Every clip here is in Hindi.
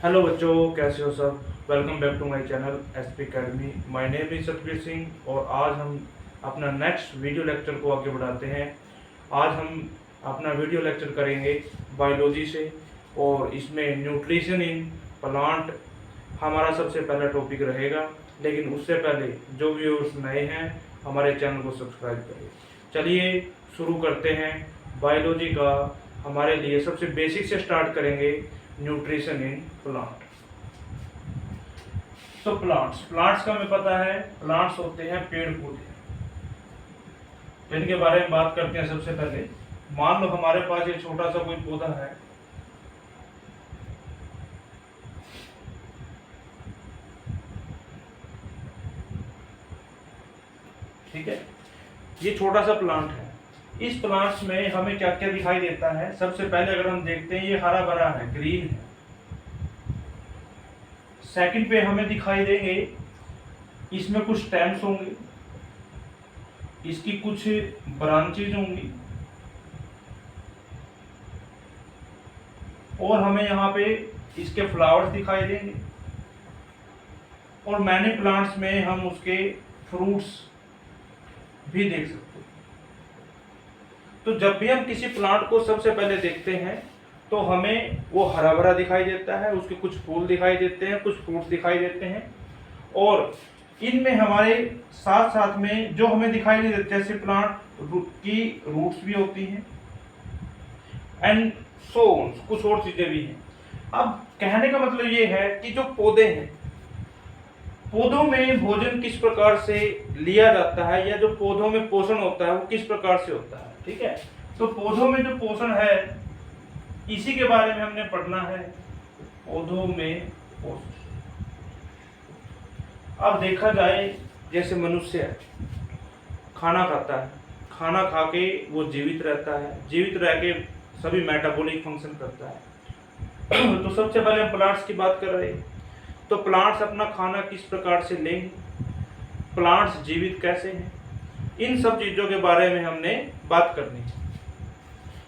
हेलो बच्चों, कैसे हो सब। Welcome back to my channel S P academy. My name is Satbir Singh और आज हम अपना नेक्स्ट वीडियो लेक्चर को आगे बढ़ाते हैं। आज हम अपना वीडियो लेक्चर करेंगे बायोलॉजी से और इसमें न्यूट्रिशन इन प्लांट हमारा सबसे पहला टॉपिक रहेगा। लेकिन उससे पहले जो व्यूअर्स नए हैं हमारे चैनल को सब्सक्राइब करें। चलिए शुरू करते हैं। बायोलॉजी का हमारे लिए सबसे बेसिक से स्टार्ट करेंगे, न्यूट्रिशन इन प्लांट। तो प्लांट्स का हमें पता है, प्लांट्स होते हैं पेड़ पौधे। तो इनके बारे में बात करते हैं। सबसे पहले मान लो हमारे पास ये छोटा सा कोई पौधा है, ठीक है। ये छोटा सा प्लांट है। इस प्लांट्स में हमें क्या क्या दिखाई देता है। सबसे पहले अगर हम देखते हैं, ये हरा भरा है, ग्रीन है। सेकंड पे हमें दिखाई देंगे इसमें कुछ स्टेम्स होंगे, इसकी कुछ ब्रांचेज होंगी और हमें यहाँ पे इसके फ्लावर्स दिखाई देंगे और मैनी प्लांट्स में हम उसके फ्रूट्स भी देख सकते हैं। तो जब भी हम किसी प्लांट को सबसे पहले देखते हैं तो हमें वो हरा भरा दिखाई देता है, उसके कुछ फूल दिखाई देते हैं, कुछ फ्रूट्स दिखाई देते हैं और इनमें हमारे साथ साथ में जो हमें दिखाई नहीं देते, जैसे प्लांट की रूट्स भी होती हैं एंड सो कुछ और चीजें भी हैं। अब कहने का मतलब ये है कि जो पौधे हैं, पौधों में भोजन किस प्रकार से लिया जाता है या जो पौधों में पोषण होता है वो किस प्रकार से होता है, ठीक है। तो पौधों में जो पोषण है इसी के बारे में हमने पढ़ना है, पौधों में पोषण। अब देखा जाए, जैसे मनुष्य खाना खाता है, खाना खा के वो जीवित रहता है, जीवित रह के सभी मेटाबॉलिक फंक्शन करता है। तो सबसे पहले हम प्लांट्स की बात कर रहे हैं। तो प्लांट्स अपना खाना किस प्रकार से लेंगे, प्लांट्स जीवित कैसे हैं, इन सब चीजों के बारे में हमने बात करनी है।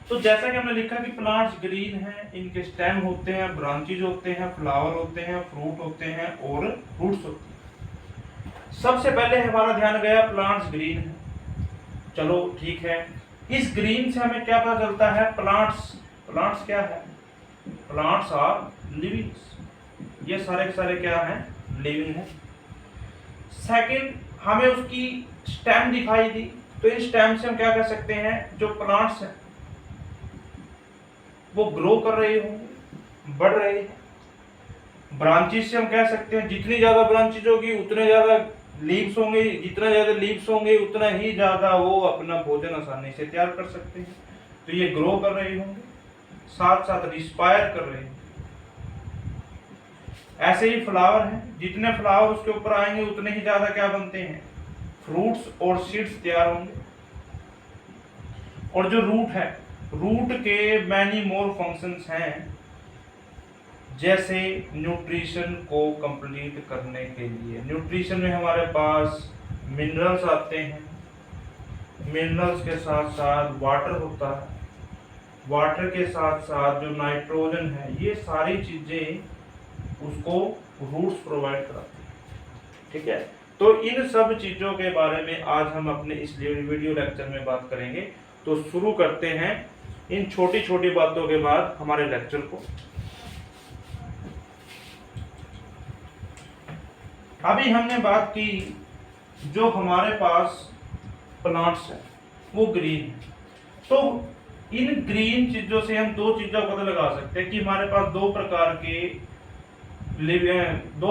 तो जैसा कि हमने लिखा कि प्लांट्स ग्रीन हैं, इनके स्टेम होते हैं, ब्रांचेज होते हैं, फ्लावर होते हैं, फ्रूट होते हैं और रूट्स होते हैं। सबसे पहले हमारा ध्यान गया प्लांट्स ग्रीन है। चलो ठीक है, इस ग्रीन से हमें क्या पता चलता है, प्लांट्स क्या है, प्लांट्स आर लिविंग्स। ये सारे के सारे क्या हैं, लिविंग है। सेकंड, हमें उसकी स्टेम दिखाई दी, तो इन स्टेम से हम क्या कर सकते हैं, जो प्लांट्स हैं वो ग्रो कर रहे होंगे, बढ़ रहे हैं। ब्रांचेस से हम कह सकते हैं जितनी ज्यादा ब्रांचेज होगी उतने ज्यादा लीव्स होंगे, जितना ज्यादा लीव्स होंगे उतना ही ज्यादा वो अपना भोजन आसानी से तैयार कर सकते हैं। तो ये ग्रो कर रहे होंगे, साथ साथ रिस्पायर कर रहे होंगे। ऐसे ही फ्लावर हैं, जितने फ्लावर उसके ऊपर आएंगे उतने ही ज्यादा क्या बनते हैं, फ्रूट्स और सीड्स तैयार होंगे। और जो रूट है, रूट के मैनी मोर फंक्शंस हैं, जैसे न्यूट्रिशन को कंप्लीट करने के लिए। न्यूट्रिशन में हमारे पास मिनरल्स आते हैं, मिनरल्स के साथ साथ वाटर होता है, वाटर के साथ साथ जो नाइट्रोजन है, ये सारी चीजें उसको रूट्स प्रोवाइड कराते हैं, ठीक है। तो इन सब चीजों के बारे में आज हम अपने इस वीडियो लेक्चर में बात करेंगे। तो शुरू करते हैं इन छोटी छोटी बातों के बाद हमारे लेक्चर को। अभी हमने बात की जो हमारे पास प्लांट्स है वो ग्रीन है। तो इन ग्रीन चीजों से हम दो चीजों का पता लगा सकते हैं कि हमारे पास दो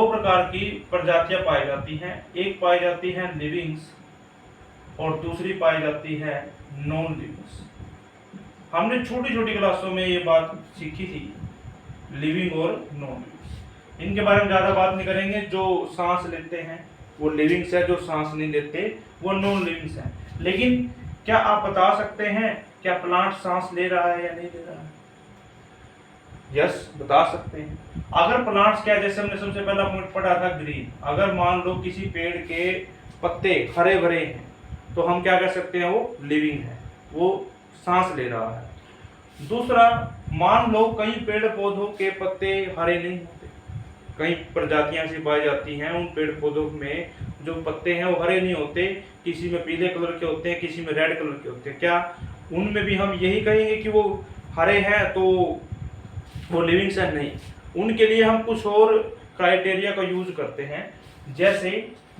प्रकार की प्रजातियां पाई जाती हैं। एक पाई जाती है लिविंग्स और दूसरी पाई जाती है नॉन लिविंग्स। हमने छोटी छोटी क्लासों में ये बात सीखी थी, लिविंग और नॉन लिविंग्स। इनके बारे में ज्यादा बात नहीं करेंगे। जो सांस लेते हैं वो लिविंग्स है, जो सांस नहीं लेते वो नॉन लिविंग्स है। लेकिन क्या आप बता सकते हैं क्या प्लांट सांस ले रहा है या नहीं ले रहा है? यस, बता सकते हैं। अगर प्लांट्स क्या, जैसे हमने सबसे पहला पॉइंट पढ़ा था ग्रीन, अगर मान लो किसी पेड़ के पत्ते हरे भरे हैं तो हम क्या कर सकते हैं, वो लिविंग है, वो सांस ले रहा है। दूसरा, मान लो कई पेड़ पौधों के पत्ते हरे नहीं होते, कई प्रजातियां ऐसी पाई जाती हैं उन पेड़ पौधों में जो पत्ते हैं वो हरे नहीं होते, किसी में पीले कलर के होते हैं, किसी में रेड कलर के होते हैं। क्या उनमें भी हम यही कहेंगे कि वो हरे हैं तो वो लिविंग सेल? नहीं, उनके लिए हम कुछ और क्राइटेरिया का यूज करते हैं। जैसे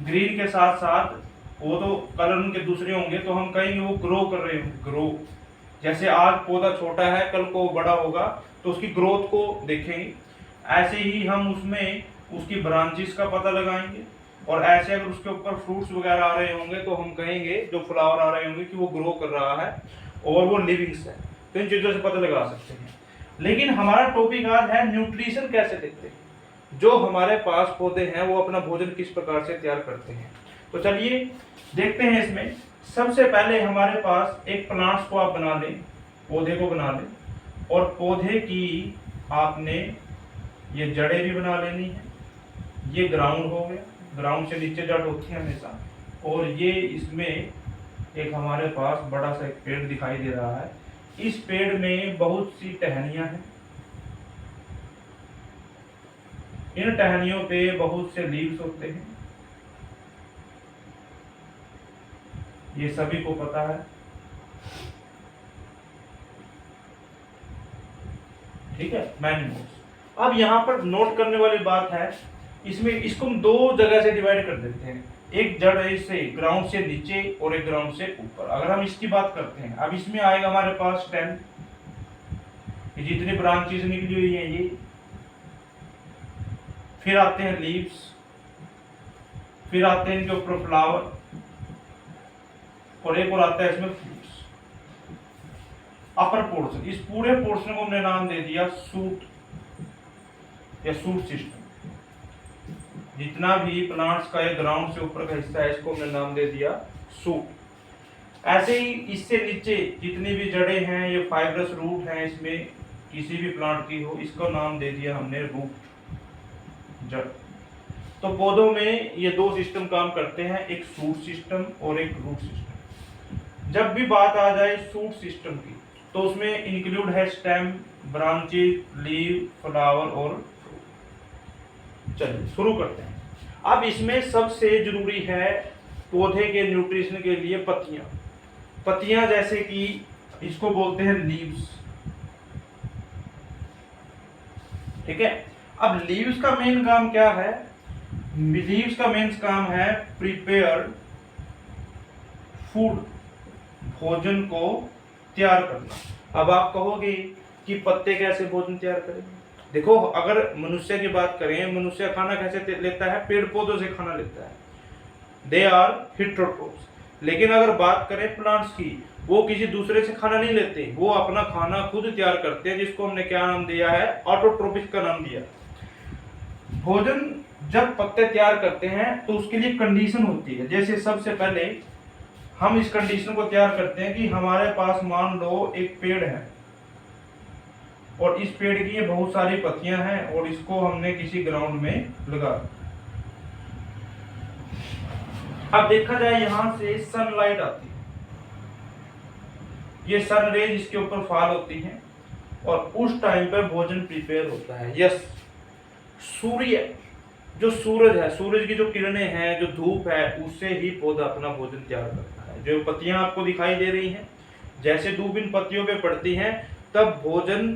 ग्रीन के साथ साथ वो तो कलर उनके दूसरे होंगे, तो हम कहेंगे वो ग्रो कर रहे होंगे, ग्रो। जैसे आज पौधा छोटा है, कल को बड़ा होगा तो उसकी ग्रोथ को देखेंगे। ऐसे ही हम उसमें उसकी ब्रांचेस का पता लगाएंगे, और ऐसे अगर उसके ऊपर फ्रूट्स वगैरह आ रहे होंगे तो हम कहेंगे, जो फ्लावर आ रहे होंगे, कि वो ग्रो कर रहा है और वो लिविंग्स है। तो इन चीज़ों से पता लगा सकते हैं। लेकिन हमारा टॉपिक आज है न्यूट्रिशन कैसे देखते हैं। जो हमारे पास पौधे हैं वो अपना भोजन किस प्रकार से तैयार करते हैं। तो चलिए देखते हैं। इसमें सबसे पहले हमारे पास एक प्लांट्स को आप बना लें, पौधे को बना लें, और पौधे की आपने ये जड़ें भी बना लेनी है। ये ग्राउंड हो गया, ग्राउंड से नीचे जड़ होती है हमेशा। और ये इसमें एक हमारे पास बड़ा सा एक पेड़ दिखाई दे रहा है। इस पेड़ में बहुत सी टहनियां हैं। इन टहनियों पे बहुत से लीव्स होते हैं, ये सभी को पता है। ठीक है, मैन्यूल्स। अब यहाँ पर नोट करने वाली बात है, इसमें इसको हम दो जगह से डिवाइड कर देते हैं। एक जड़ है इससे ग्राउंड से नीचे और एक ग्राउंड से ऊपर। अगर हम इसकी बात करते हैं, अब इसमें आएगा हमारे पास स्टेम, जितनी ब्रांचेस निकली हुई है ये। फिर आते हैं लीव्स, फिर आते हैं इनके ऊपर फ्लावर, और एक और आता है इसमें फ्रूट्स। अपर पोर्शन, इस पूरे पोर्शन को हमने नाम दे दिया सूट या सूट सिस्टम। जितना भी प्लांट्स का ये ग्राउंड से ऊपर का हिस्सा है, इसको हमने नाम दे दिया सूट। ऐसे ही इससे नीचे जितनी भी जड़ें हैं, ये फाइब्रस रूट हैं, इसमें किसी भी प्लांट की हो, इसका नाम दे दिया हमने रूट, जड़। तो पौधों में ये दो सिस्टम काम करते हैं, एक सूट सिस्टम और एक रूट सिस्टम। जब भी बात आ जाए सूट सिस्टम की, तो उसमें इंक्लूड है स्टेम, ब्रांचेस, लीव, फ्लावर और फ्रूट। चलिए शुरू करते हैं। अब इसमें सबसे जरूरी है पौधे के न्यूट्रिशन के लिए पत्तियां। पत्तियां जैसे कि इसको बोलते हैं लीव्स। ठीक है, अब लीव्स का मेन काम क्या है? लीव्स का मेन काम है प्रिपेयर फूड, भोजन को तैयार करना। अब आप कहोगे कि पत्ते कैसे भोजन तैयार करेंगे? देखो, अगर मनुष्य की बात करें, मनुष्य खाना कैसे लेता है? पेड़ पौधों से खाना लेता है, दे आर हिट्रोट्रोप्स। लेकिन अगर बात करें प्लांट्स की, वो किसी दूसरे से खाना नहीं लेते, वो अपना खाना खुद तैयार करते हैं, जिसको हमने क्या नाम दिया है? ऑटोट्रोपिक का नाम दिया। भोजन जब पत्ते तैयार करते हैं तो उसके लिए कंडीशन होती है। जैसे सबसे पहले हम इस कंडीशन को तैयार करते हैं कि हमारे पास मान लो एक पेड़ है, और इस पेड़ की ये बहुत सारी पत्तियां हैं, और इसको हमने किसी ग्राउंड में लगा। अब देखा जाए, यहां से सनलाइट आती है, ये सन रेज इसके ऊपर फॉल होती हैं, और उस टाइम पर भोजन प्रिपेयर होता है। यस, सूर्य, जो सूरज है, सूरज की जो किरणें हैं, जो धूप है, उससे ही पौधा अपना भोजन तैयार करता है। जो पत्तियां आपको दिखाई दे रही हैं, जैसे धूप इन पत्तियों पे पड़ती हैं, तब भोजन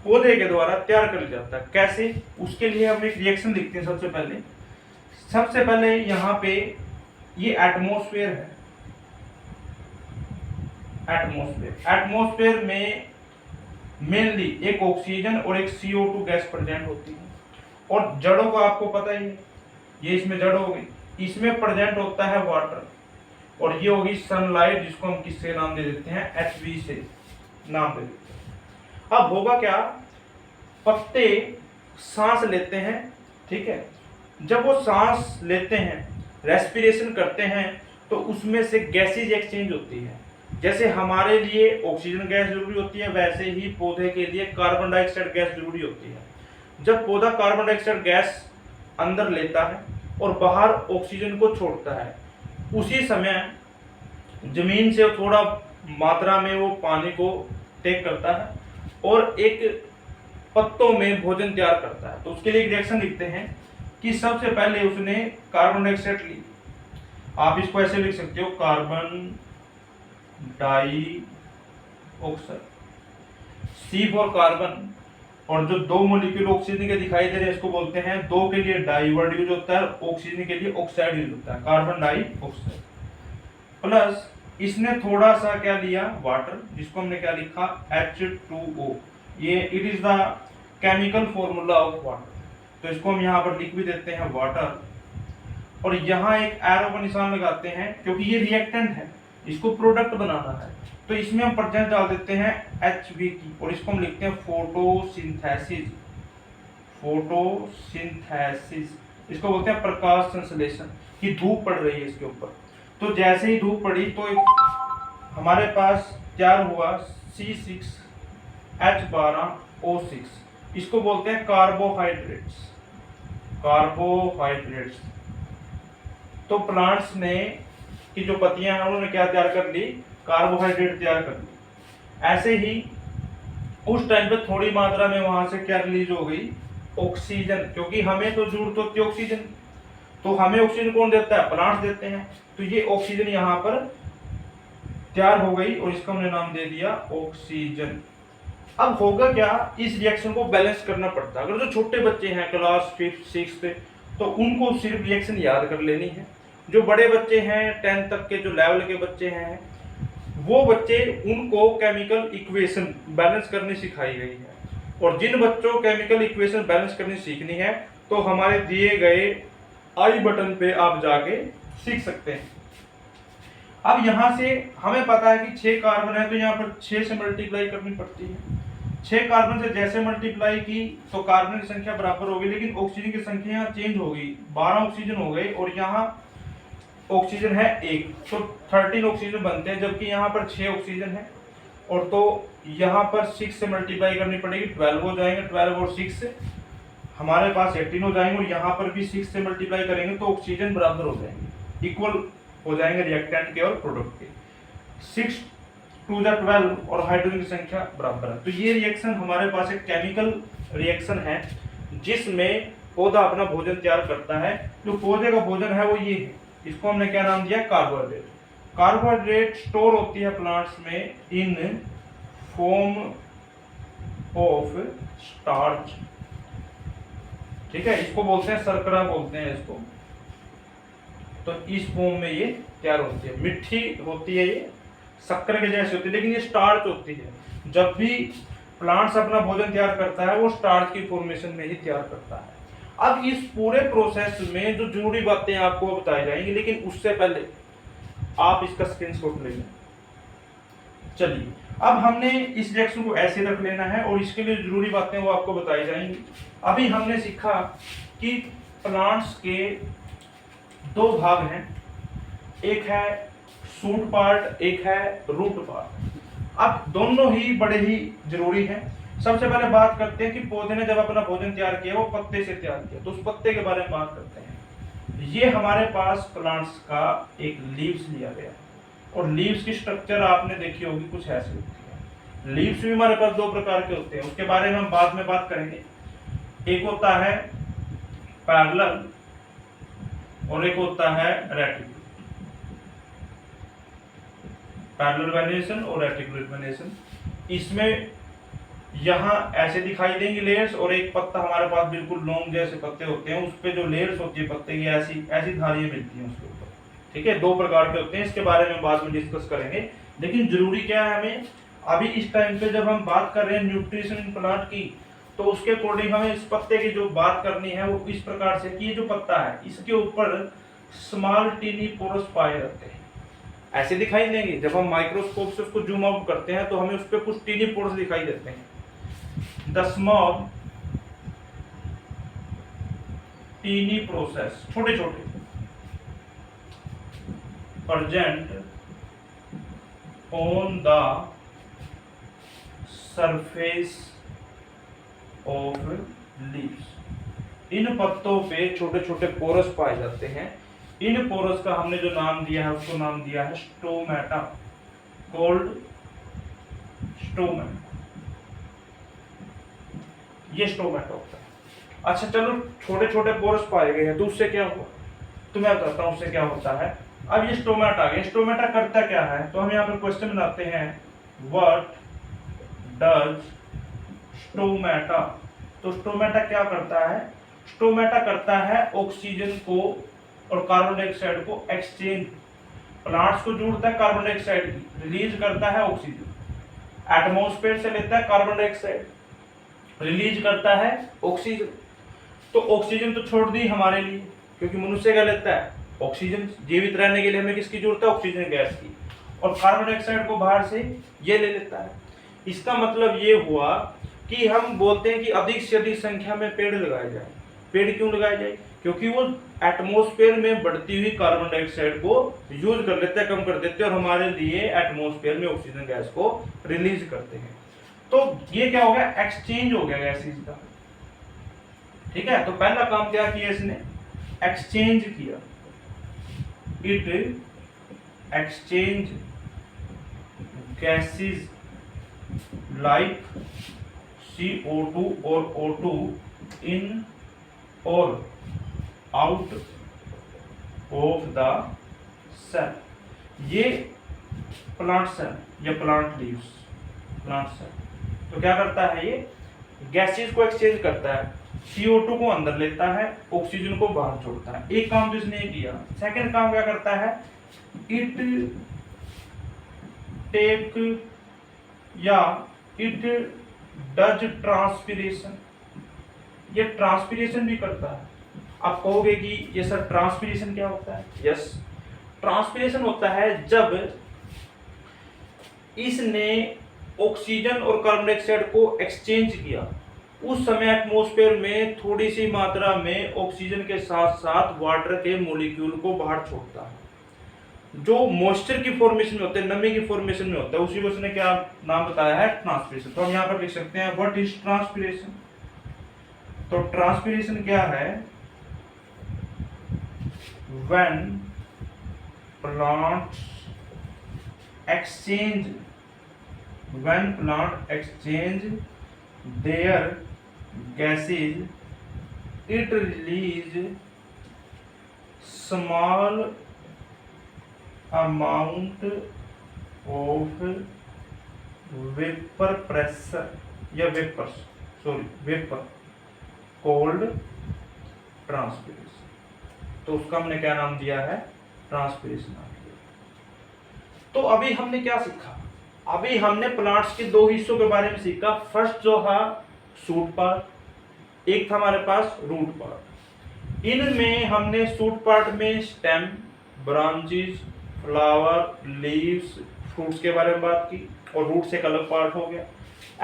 पौधे के द्वारा तैयार कर लिया जाता है। कैसे? उसके लिए हम एक रिएक्शन लिखते हैं। सबसे पहले यहाँ पे ये एटमॉस्फेयर है। एटमॉस्फेयर में मेनली एक ऑक्सीजन और एक CO2 गैस प्रेजेंट होती है। और जड़ों को आपको पता ही है, ये इसमें जड़ हो गई, इसमें प्रेजेंट होता है वाटर, और ये होगी सनलाइट, जिसको हम किससे नाम दे देते हैं? HV से नाम दे देते हैं। अब होगा क्या? पत्ते सांस लेते हैं, ठीक है। जब वो सांस लेते हैं, रेस्पिरेशन करते हैं, तो उसमें से गैसेज एक्सचेंज होती है। जैसे हमारे लिए ऑक्सीजन गैस जरूरी होती है, वैसे ही पौधे के लिए कार्बन डाइऑक्साइड गैस जरूरी होती है। जब पौधा कार्बन डाइऑक्साइड गैस अंदर लेता है और बाहर ऑक्सीजन को छोड़ता है, उसी समय जमीन से थोड़ा मात्रा में वो पानी को टेक करता है, और एक पत्तों में भोजन तैयार करता है। तो उसके लिए एक रिएक्शन लिखते हैं कि सबसे पहले उसने कार्बन डाइऑक्साइड ली, आप इसको ऐसे लिख सकते हो carbon dioxide, C for carbon, और जो दो मॉलिक्यूल ऑक्सीजन के दिखाई दे रहे हैं इसको बोलते हैं, दो के लिए डाई वर्ड यूज होता है, ऑक्सीजन के लिए ऑक्साइड यूज होता है, कार्बन डाइऑक्साइड। प्लस इसने थोड़ा सा क्या लिया, वाटर, जिसको हमने क्या लिखा H2O, ये it is the chemical formula of water. तो इसको हम यहाँ पर लिख भी देते हैं वाटर, और यहाँ एक एरो का निशान लगाते हैं क्योंकि ये रिएक्टेंट है, इसको प्रोडक्ट बनाना है। तो इसमें हम प्रेजेंट डाल देते हैं HV की, और इसको हम लिखते हैं फोटोसिंथेसिस। फोटोसिंथेसिस इसको बोलते हैं प्रकाश संश्लेषण, कि धूप पड़ रही है इसके ऊपर। तो जैसे ही धूप पड़ी तो हमारे पास तैयार हुआ C6H12O6, इसको बोलते हैं कार्बोहाइड्रेट्स। कार्बोहाइड्रेट्स तो प्लांट्स ने की जो पत्तियां हैं उन्होंने क्या तैयार कर ली, कार्बोहाइड्रेट तैयार कर ली। ऐसे ही उस टाइम पे थोड़ी मात्रा में वहां से क्या रिलीज हो गई, ऑक्सीजन, क्योंकि हमें तो जरूरत होती है ऑक्सीजन, तो हमें ऑक्सीजन कौन देता है, प्लांट्स देते हैं। तो ये ऑक्सीजन यहाँ पर तैयार हो गई और इसका हमने नाम दे दिया ऑक्सीजन। अब होगा क्या, इस रिएक्शन को बैलेंस करना पड़ता है। अगर जो छोटे बच्चे हैं क्लास 5th 6th तो उनको सिर्फ रिएक्शन याद कर लेनी है। जो बड़े बच्चे हैं 10th तक के जो लेवल के बच्चे हैं वो बच्चे, उनको केमिकल इक्वेशन बैलेंस करनी सिखाई गई है। और जिन बच्चों केमिकल इक्वेशन बैलेंस करनी सीखनी है तो हमारे दिए गए आई बटन पे आप जाके सीख सकते हैं। अब यहां से हमें पता है कि 6 कार्बन है तो यहाँ पर 6 से मल्टीप्लाई करनी पड़ती है। 6 कार्बन से जैसे मल्टीप्लाई की तो कार्बन की संख्या बराबर होगी, लेकिन ऑक्सीजन की संख्या यहाँ चेंज हो गई, 12 ऑक्सीजन हो गए और यहाँ ऑक्सीजन है 1, तो 13 ऑक्सीजन बनते हैं, जबकि यहाँ पर 6 ऑक्सीजन है। और तो यहाँ पर 6 से मल्टीप्लाई करनी पड़ेगी, 12 हो जाएंगे, 12 और 6 से हमारे पास 18 हो जाएंगे, और यहाँ पर भी 6 से मल्टीप्लाई करेंगे तो ऑक्सीजन बराबर हो जाएंगे, इक्वल हो जाएंगे रिएक्टेंट के और प्रोडक्ट के। 6 टू द 12 और हाइड्रोजन की संख्या बराबर है। तो ये रिएक्शन हमारे पास एक केमिकल रिएक्शन है जिसमें पौधा अपना भोजन तैयार करता है। जो पौधे का भोजन है वो ये है, इसको हमने क्या नाम दिया, कार्बोहाइड्रेट। कार्बोहाइड्रेट स्टोर होती है प्लांट्स में इन फॉर्म ऑफ स्टार्च, ठीक है, इसको बोलते हैं शर्करा बोलते हैं इसको। तो इस फॉर्म में ये तैयार होती है, मिट्टी होती है, ये शक्कर के जैसे होती है, लेकिन ये स्टार्च होती है। जब भी प्लांट्स अपना भोजन तैयार करता है वो स्टार्च की फॉर्मेशन में ही तैयार करता है। अब इस पूरे प्रोसेस में जो जरूरी बातें आपको बताई जाएंगी, लेकिन उससे पहले आप इसका स्क्रीनशॉट ले लें। चलिए, अब हमने इस रिएक्शन को ऐसे रख लेना है और इसके लिए जरूरी बातें वो आपको बताई जाएंगी। अभी हमने सीखा कि प्लांट्स के 2 भाग हैं, एक है शूट पार्ट, एक है रूट पार्ट। अब दोनों ही बड़े ही जरूरी हैं। सबसे पहले बात करते हैं कि पौधे ने जब अपना भोजन तैयार किया वो पत्ते से तैयार किया, तो उस पत्ते के बारे में बात करते हैं। ये हमारे पास प्लांट्स का एक लीव्स लिया गया, और लीव्स की स्ट्रक्चर आपने देखी होगी, कुछ ऐसे होती है। लीव्स भी हमारे पास 2 प्रकार के होते हैं, उसके बारे में हम बाद में बात करेंगे। एक होता है पैरेलल और एक होता है रेटिकुलर। पैरेलल वेनेशन और रेटिकुलर वेनेशन, इसमें यहाँ ऐसे दिखाई देंगे लेयर्स, और एक पत्ता हमारे पास बिल्कुल लॉन्ग जैसे पत्ते होते हैं, उस पे जो लेयर्स होती है पत्ते की ऐसी ऐसी धारियां मिलती हैं उसके ऊपर, ठीक है। 2 प्रकार के होते हैं, इसके बारे में बाद में डिस्कस करेंगे। लेकिन जरूरी क्या है, हमें अभी इस टाइम पे जब हम बात कर रहे हैं न्यूट्रिशन इन प्लांट की, तो उसके अकॉर्डिंग हमें इस पत्ते की जो बात करनी है वो इस प्रकार से कि ये जो पत्ता है इसके ऊपर स्मॉल टीनी पोरस पाए रहते हैं, ऐसे दिखाई देंगे। जब हम माइक्रोस्कोप से उसको जूम आउट करते हैं तो हमें उस पर कुछ टीनी पोरस दिखाई देते हैं। द स्मॉल टीनी प्रोसेस, छोटे छोटे present on the surface of leaves. इन पत्तों पे छोटे छोटे पोरस पाए जाते हैं। इन पोरस का हमने जो नाम दिया है उसको नाम दिया है स्टोमेटा, कोल्ड स्टोमेटा। ये स्टोमेटा होता है। अच्छा चलो, छोटे छोटे पोरस पाए गए हैं तो उससे क्या हुआ, तो मैं बताता हूँ उससे क्या होता है। अब ये स्टोमेटा आ गया, स्टोमेटा करता क्या है, तो हम यहाँ पर क्वेश्चन बनाते हैं, व्हाट डज स्टोमेटा। तो स्टोमेटा क्या करता है, स्टोमेटा करता है ऑक्सीजन को और कार्बन डाइऑक्साइड को एक्सचेंज, प्लांट्स को जोड़ता है कार्बन डाइऑक्साइड की, रिलीज करता है ऑक्सीजन, एटमॉस्फेयर से लेता है कार्बन डाइऑक्साइड, रिलीज करता है ऑक्सीजन। तो ऑक्सीजन तो छोड़ दी हमारे लिए, क्योंकि मनुष्य क्या लेता है, ऑक्सीजन। जीवित रहने के लिए हमें किसकी जरूरत है, ऑक्सीजन गैस की, और कार्बन डाइऑक्साइड को बाहर से ये ले लेता है। इसका मतलब ये हुआ कि हम बोलते हैं कि अधिक से अधिक संख्या में पेड़ लगाए जाए। पेड़ क्यों लगाए जाए, क्योंकि वो एटमॉस्फेयर में बढ़ती हुई कार्बन डाइऑक्साइड को यूज कर लेते हैं, कम कर देते हैं, और हमारे लिए एटमॉस्फेयर में ऑक्सीजन गैस को रिलीज करते हैं। तो ये क्या हो गया, एक्सचेंज हो गया गैसेज का। ठीक है, तो पहला काम क्या किया इसने, एक्सचेंज किया, it exchange gases like CO2 और O2 इन और आउट ऑफ द सेल। ये प्लांट सेल या प्लांट लीव्स, प्लांट सेल तो क्या करता है, ये गैसेस को एक्सचेंज करता है, CO2 को अंदर लेता है, ऑक्सीजन को बाहर छोड़ता है। एक काम तो इसने किया। सेकंड काम क्या करता है, इट टेक या इट डज ट्रांसपिरेशन, ये ट्रांसपिरेशन भी करता है। आप कहोगे कि ये सर ट्रांसपिरेशन क्या होता है, यस, ट्रांसपिरेशन होता है जब इसने ऑक्सीजन और कार्बन डाइऑक्साइड को एक्सचेंज किया, उस समय एटमॉस्फेयर में थोड़ी सी मात्रा में ऑक्सीजन के साथ साथ वाटर के मॉलिक्यूल को बाहर छोड़ता है, जो मॉइस्चर की फॉर्मेशन में होते हैं, नमी की फॉर्मेशन में होता है, उसी को उसने क्या नाम बताया है, ट्रांसपिरेशन। तो हम यहाँ पर लिख सकते हैं व्हाट इज ट्रांसपिरेशन। तो ट्रांसपिरेशन क्या है, when plants exchange, when plant exchange their gases, it release small amount of vapor pressure या vapors, sorry vapor called transpiration। तो उसका हमने क्या नाम दिया है, ट्रांसपिरेशन नाम दिया। तो अभी हमने क्या सीखा, अभी हमने प्लांट्स के दो हिस्सों के बारे में सीखा। फर्स्ट जो था शूट पार्ट, एक था हमारे पास रूट पार्ट। इनमें हमने शूट पार्ट में stem, branches, flower, leaves, fruits के बारे में बात की, और रूट से एक अलग पार्ट हो गया।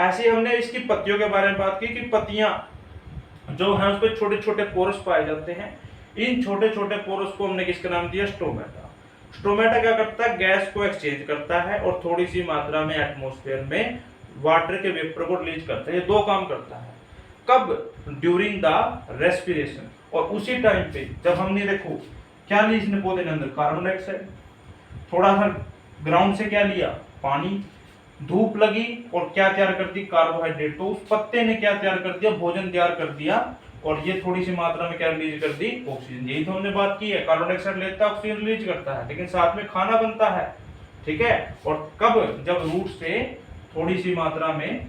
ऐसे हमने इसकी पत्तियों के बारे में बात की कि पत्तियां जो हैं उस पर छोटे छोटे पोरस पाए जाते हैं। इन छोटे छोटे पोरस को हमने किसका नाम दिया, स्टोमेटा। स्टोमेटा क्या करता है, गैस को एक्सचेंज करता है और थोड़ी सी मात्रा में एटमॉस्फेयर में वाटर के वेपर को रिलीज करता है। ये दो काम करता है, कब, ड्यूरिंग द रेस्पिरेशन, और उसी टाइम पे जब हमने देखो क्या ली इसने पौधे के अंदर, कार्बन डाइऑक्साइड, थोड़ा सा ग्राउंड से क्या लिया, पानी, धूप लगी और क्या तैयार कर दी, कार्बोहाइड्रेट। तो उस पत्ते ने क्या तैयार कर दिया, भोजन तैयार कर दिया, और ये थोड़ी सी मात्रा में क्या रिलीज कर दी, ऑक्सीजन। यही तो हमने बात की है, कार्बन डाइऑक्साइड लेता है, ऑक्सीजन रिलीज करता है, लेकिन साथ में खाना बनता है। ठीक है, और कब, जब रूट से थोड़ी सी मात्रा में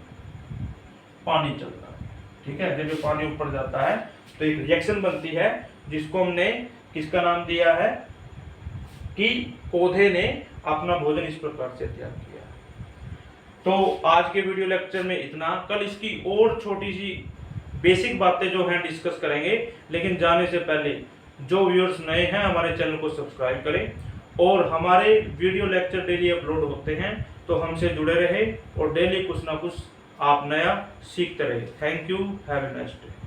पानी चलता है। ठीक है, जब ये पानी ऊपर जाता है तो एक रिएक्शन बनती है, जिसको हमने किसका नाम दिया है, कि पौधे ने अपना भोजन इस प्रकार से तैयार किया। तो आज के वीडियो लेक्चर में इतना, कल इसकी और छोटी सी बेसिक बातें जो हैं डिस्कस करेंगे। लेकिन जाने से पहले जो व्यूअर्स नए हैं हमारे चैनल को सब्सक्राइब करें, और हमारे वीडियो लेक्चर डेली अपलोड होते हैं, तो हमसे जुड़े रहे और डेली कुछ ना कुछ आप नया सीखते रहे। Thank you, have a nice day.